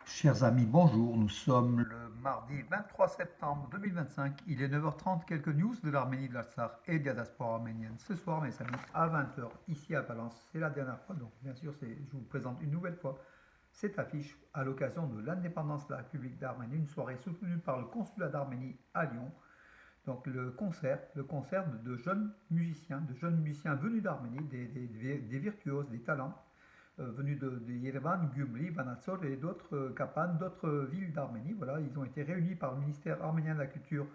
Chers amis, bonjour. Nous sommes le mardi 23 septembre 2025. Il est 9h30. Quelques news de l'Arménie, de l'Artsakh et de la diaspora arménienne. Ce soir, mes amis, à 20h, ici à Valence. C'est la dernière fois, donc bien sûr, je vous présente une nouvelle fois cette affiche à l'occasion de l'indépendance de la République d'Arménie. Une soirée soutenue par le consulat d'Arménie à Lyon. Donc le concert de jeunes musiciens venus d'Arménie, des virtuoses, des talents venus de Yerevan, Gümri, Vanatsor et d'autres Kapan, d'autres villes d'Arménie. Voilà, ils ont été réunis par le ministère arménien de la Culture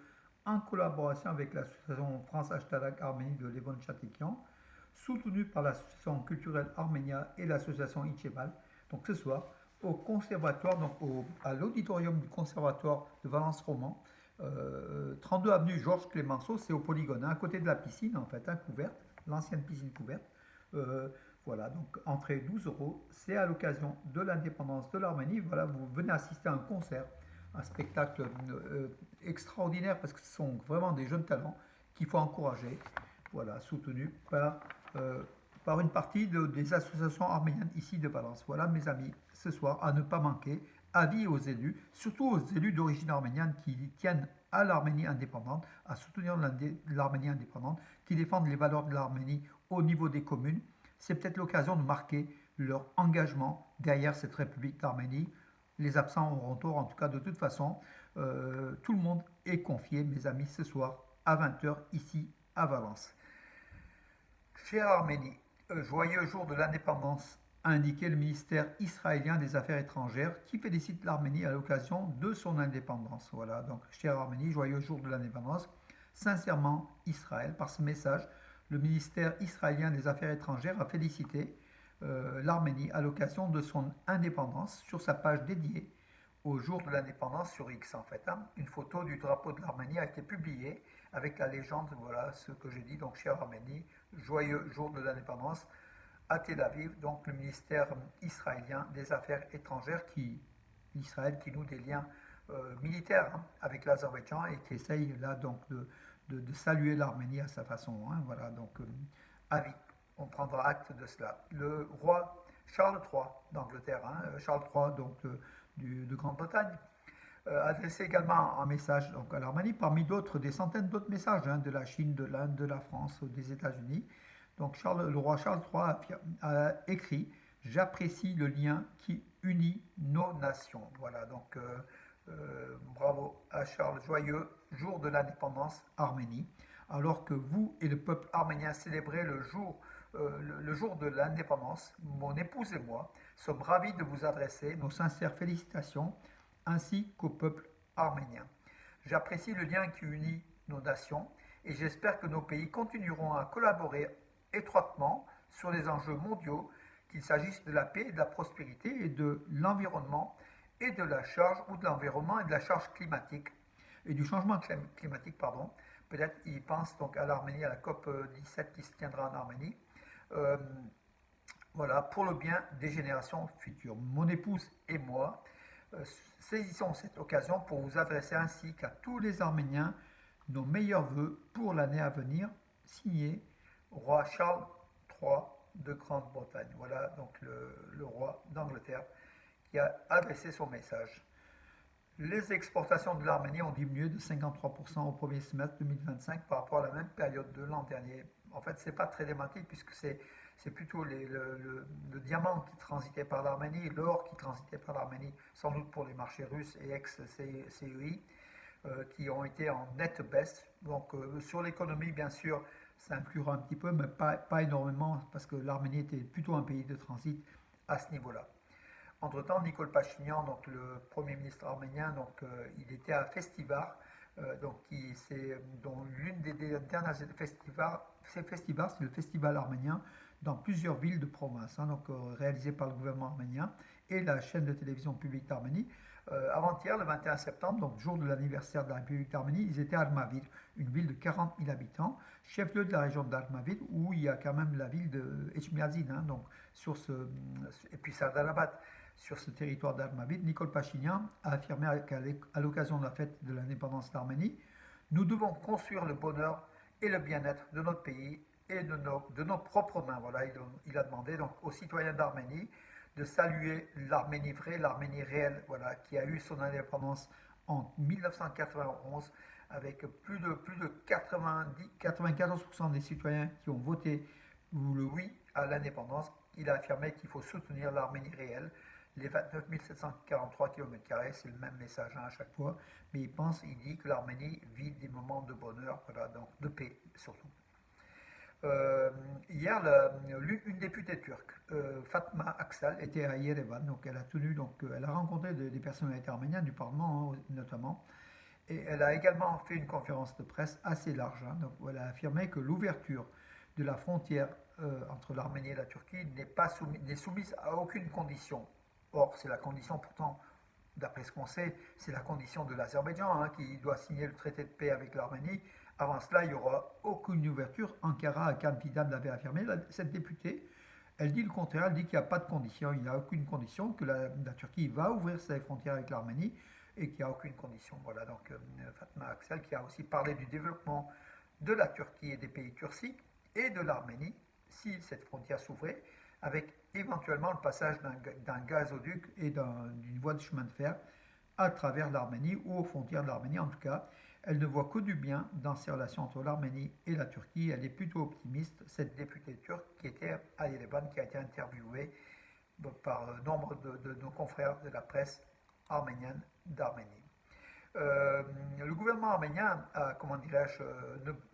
en collaboration avec l'association France Ashtarak Arménie de Levon Chatikian, soutenue par l'association culturelle Arménia et l'association Icheval. Donc ce soir, au conservatoire, à l'auditorium du conservatoire de Valence-Roman, 32 avenue Georges Clémenceau, c'est au Polygone, hein, à côté de la piscine en fait, hein, couverte, l'ancienne piscine couverte. Euh, voilà, donc entrée 12 euros, c'est à l'occasion de l'indépendance de l'Arménie. Voilà, vous venez assister à un concert, un spectacle extraordinaire parce que ce sont vraiment des jeunes talents qu'il faut encourager. Voilà, soutenus euh, par une partie des associations arméniennes ici de Valence. Voilà, mes amis, ce soir, à ne pas manquer. Avis aux élus, surtout aux élus d'origine arménienne qui tiennent à l'Arménie indépendante, à soutenir l'Arménie indépendante, qui défendent les valeurs de l'Arménie au niveau des communes. C'est peut-être l'occasion de marquer leur engagement derrière cette République d'Arménie. Les absents auront tort, en tout cas de toute façon. Tout le monde est confié, mes amis, ce soir à 20h ici à Valence. Chère Arménie, joyeux jour de l'indépendance, a indiqué le ministère israélien des Affaires étrangères qui félicite l'Arménie à l'occasion de son indépendance. Voilà, donc chère Arménie, joyeux jour de l'indépendance. Sincèrement, Israël, par ce message, le ministère israélien des Affaires étrangères a félicité l'Arménie à l'occasion de son indépendance sur sa page dédiée au jour de l'indépendance sur X en fait. Hein. Une photo du drapeau de l'Arménie a été publiée avec la légende, voilà ce que j'ai dit, donc chère Arménie, joyeux jour de l'indépendance à Tel Aviv, donc le ministère israélien des Affaires étrangères l'Israël qui noue des liens militaires hein, avec l'Azerbaïdjan et qui essaye là donc de saluer l'Arménie à sa façon. Hein, voilà, donc avis, on prendra acte de cela. Le roi Charles III d'Angleterre, hein, Charles III donc de Grande-Bretagne, adressé également un message donc, à l'Arménie, parmi d'autres, des centaines d'autres messages hein, de la Chine, de l'Inde, de la France, des États-Unis. Donc le roi Charles III a écrit J'apprécie le lien qui unit nos nations. Voilà, donc bravo à Charles, joyeux jour de l'indépendance Arménie. Alors que vous et le peuple arménien célébrez le jour de l'indépendance, mon épouse et moi sommes ravis de vous adresser nos sincères félicitations ainsi qu'au peuple arménien. J'apprécie le lien qui unit nos nations et j'espère que nos pays continueront à collaborer étroitement sur les enjeux mondiaux, qu'il s'agisse de la paix et de la prospérité et de l'environnement et de la charge ou de l'environnement et de la charge climatique et du changement climatique, pardon. Peut-être ils pensent donc à l'Arménie, à la COP 17 qui se tiendra en Arménie. Euh, voilà, pour le bien des générations futures. Mon épouse et moi saisissons cette occasion pour vous adresser ainsi qu'à tous les Arméniens nos meilleurs voeux pour l'année à venir, signé roi Charles III de Grande-Bretagne. Voilà donc le roi d'Angleterre qui a adressé son message. Les exportations de l'Arménie ont diminué de 53% au premier semestre 2025 par rapport à la même période de l'an dernier. En fait, ce n'est pas très dramatique puisque c'est plutôt le diamant qui transitait par l'Arménie, l'or qui transitait par l'Arménie, sans doute pour les marchés russes et ex-CEI, qui ont été en nette baisse. Donc sur l'économie, bien sûr, ça influera un petit peu, mais pas énormément, parce que l'Arménie était plutôt un pays de transit à ce niveau-là. Entre-temps, Nicole Pachinian, donc le Premier ministre arménien, donc, il était à Festivar, dont l'une des dernières festivals, c'est le festival arménien dans plusieurs villes de province, hein, donc réalisé par le gouvernement arménien et la chaîne de télévision publique d'Arménie. Avant-hier, le 21 septembre, donc jour de l'anniversaire de la République d'Arménie, ils étaient à Armavir, une ville de 40 000 habitants, chef-lieu de la région d'Armavir, où il y a quand même la ville de Echmiadzin, hein, donc et puis Sardarabad. Sur ce territoire d'Armavir, Nicole Pachinian a affirmé qu'à l'occasion de la fête de l'indépendance d'Arménie, nous devons construire le bonheur et le bien-être de notre pays et de nos propres mains. Voilà, il a demandé donc aux citoyens d'Arménie de saluer l'Arménie vraie, l'Arménie réelle, voilà, qui a eu son indépendance en 1991 avec plus de 94% des citoyens qui ont voté le oui à l'indépendance. Il a affirmé qu'il faut soutenir l'Arménie réelle. Les 29 743 km², c'est le même message à chaque fois, mais il dit que l'Arménie vit des moments de bonheur, voilà, donc de paix surtout. Hier, une députée turque, Fatma Aksal, était à Yerevan, donc elle a rencontré des personnalités arméniennes du Parlement, hein, notamment, et elle a également fait une conférence de presse assez large, hein, donc elle a affirmé que l'ouverture de la frontière entre l'Arménie et la Turquie n'est soumise à aucune condition. Or, c'est la condition pourtant, d'après ce qu'on sait, c'est la condition de l'Azerbaïdjan, hein, qui doit signer le traité de paix avec l'Arménie. Avant cela, il n'y aura aucune ouverture. Ankara, Hakan Fidan l'avait affirmé, cette députée. Elle dit le contraire, elle dit qu'il n'y a pas de condition, il n'y a aucune condition, que la Turquie va ouvrir ses frontières avec l'Arménie et qu'il n'y a aucune condition. Voilà, donc Fatma Aksel qui a aussi parlé du développement de la Turquie et des pays turciques et de l'Arménie, si cette frontière s'ouvrait, avec éventuellement le passage d'un gazoduc et d'une voie de chemin de fer à travers l'Arménie ou aux frontières de l'Arménie. En tout cas, elle ne voit que du bien dans ces relations entre l'Arménie et la Turquie. Elle est plutôt optimiste, cette députée turque qui était à Yerevan, qui a été interviewée par nombre de nos confrères de la presse arménienne d'Arménie. Le gouvernement arménien, comment dirais-je,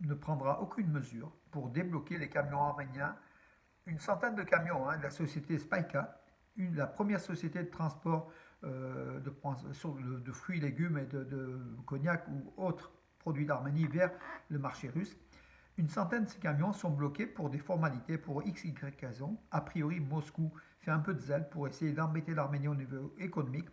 ne prendra aucune mesure pour débloquer les camions arméniens. Une centaine de camions, hein, de la société Spyka, la première société de transport de fruits, légumes et de cognac ou autres produits d'Arménie vers le marché russe. Une centaine de ces camions sont bloqués pour des formalités pour XY raisons. A priori, Moscou fait un peu de zèle pour essayer d'embêter l'Arménie au niveau économique.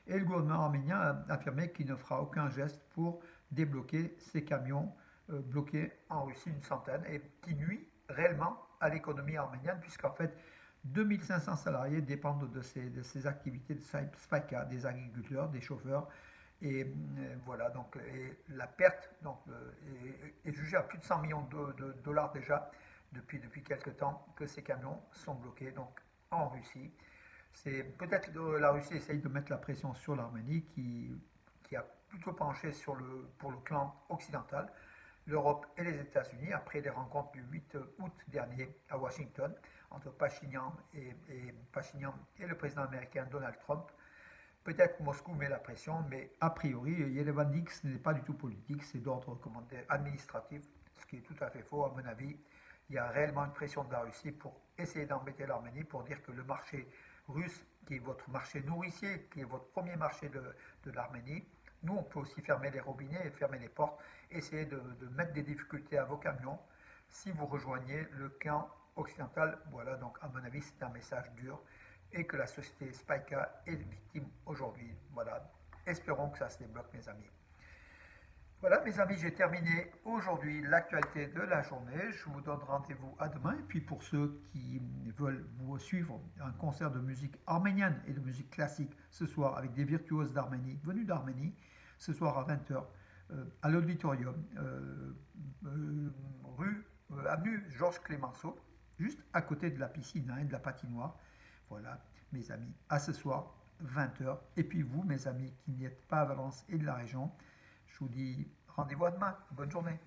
Et le gouvernement arménien a affirmé qu'il ne fera aucun geste pour débloquer ces camions bloqués en Russie, une centaine, et qui nuit réellement à l'économie arménienne, puisqu'en fait, 2500 salariés dépendent de ces activités de Spyka, des agriculteurs, des chauffeurs. Et voilà, donc et la perte donc, est jugée à plus de 100 millions de dollars déjà depuis quelques temps que ces camions sont bloqués donc, en Russie. C'est peut-être la Russie essaye de mettre la pression sur l'Arménie qui a plutôt penché pour le clan occidental, l'Europe et les États-Unis, après les rencontres du 8 août dernier à Washington entre Pachinian et le président américain Donald Trump. Peut-être Moscou met la pression, mais a priori, Yerevan dit que ce n'est pas du tout politique, c'est d'ordre administratif, ce qui est tout à fait faux à mon avis. Il y a réellement une pression de la Russie pour essayer d'embêter l'Arménie, pour dire que le marché russe, qui est votre marché nourricier, qui est votre premier marché de l'Arménie, nous, on peut aussi fermer les robinets et fermer les portes, essayer de mettre des difficultés à vos camions si vous rejoignez le camp occidental. Voilà, donc à mon avis, c'est un message dur et que la société Spyka est victime aujourd'hui. Voilà, espérons que ça se débloque, mes amis. Voilà, mes amis, j'ai terminé aujourd'hui l'actualité de la journée. Je vous donne rendez-vous à demain. Et puis pour ceux qui veulent vous suivre, un concert de musique arménienne et de musique classique ce soir avec des virtuoses d'Arménie, venus d'Arménie, ce soir à 20h à l'auditorium, avenue Georges Clemenceau, juste à côté de la piscine et de la patinoire. Voilà, mes amis, à ce soir, 20h. Et puis vous, mes amis qui n'êtes pas à Valence et de la région, je vous dis rendez-vous à demain. Bonne journée.